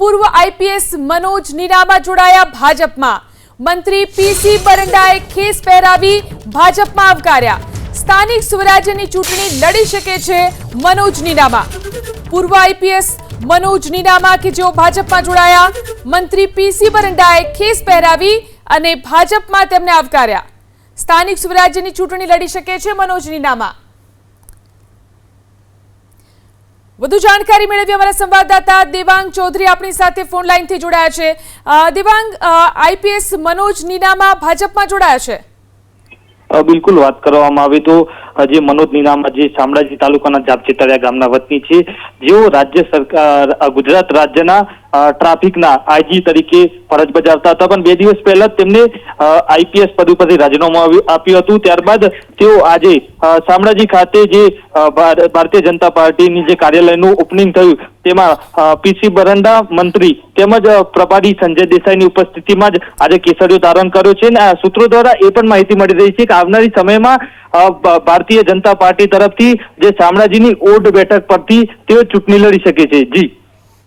પૂર્વ આઈપીએસ મનોજ નીનામા જોડાયા ભાજપમાં। મંત્રી પીસી બરંડાએ ખેસ પહેરાવી ભાજપમાં આવકાર્યા। સ્થાનિક સ્વરાજ્યની ચૂંટણી લડી શકે છે મનોજ નીનામા। પૂર્વ આઈપીએસ મનોજ નીનામા કે જેઓ ભાજપમાં જોડાયા। મંત્રી પીસી બરંડાએ ખેસ પહેરાવી અને ભાજપમાં તેમને આવકાર્યા। સ્થાનિક સ્વરાજ્યની ચૂંટણી લડી શકે છે મનોજ નીનામા। વધુ જાણકારી મેળવી અમારા સંવાદદાતા દેવાંગ ચૌધરી આપણી સાથે ફોન લાઈનથી જોડાયા છે। દેવાંગ, આઈપીએસ મનોજ નીનામા ભાજપમાં જોડાયા છે। બિલકુલ વાત કરવામાં આવે તો જે મનોજ નીનામા જે શામળાજી તાલુકાના જાપચેતરિયા ગામના વતની છે, જેઓ રાજ્ય સરકાર ગુજરાત રાજ્યના ટ્રાફિકના આઈજી તરીકે ફરજ બજાવતા હતા, પણ 2 દિવસ પહેલા તેમને આઈપીએસ પદ ઉપરથી રાજીનામું આપ્યું હતું। ત્યારબાદ તેઓ આજે શામળાજી ખાતે જે ભારતીય જનતા પાર્ટીની જે કાર્યાલયનું ઓપનિંગ થયું તેમાં પીસી બરંડા મંત્રી તેમજ પ્રભારી સંજય દેસાઈની ઉપસ્થિતિમાં જ આજે કેસરીઓ ધારણ કર્યો છે। અને સૂત્રો દ્વારા એ પણ માહિતી મળી રહી છે કે આવનારી સમયમાં ભારતીય જનતા પાર્ટી તરફથી જે શામળાજીની ઓડ બેઠક પરથી તેઓ ચૂંટણી લડી શકે છે।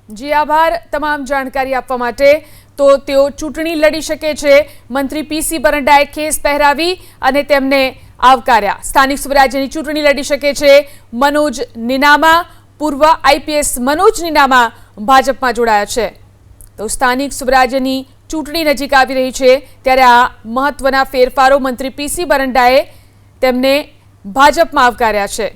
જી આભાર તમામ જાણકારી આપવા માટે। તો તેઓ ચૂંટણી લડી શકે છે। મંત્રી પીસી બરંડાએ ખેસ પહેરાવી અને તેમને આવકાર્યા। સ્થાનિક સ્વરાજ્યની ચૂંટણી લડી શકે છે મનોજ નીનામા। પૂર્વ આઈપીએસ મનોજ નીનામા ભાજપમાં જોડાયા છે। તો સ્થાનિક સ્વરાજ્યની ચૂંટણી નજીક આવી રહી છે ત્યારે આ મહત્વના ફેરફારો મંત્રી પીસી બરંડાએ તેમને ભાજપમાં આવકાર્યા છે।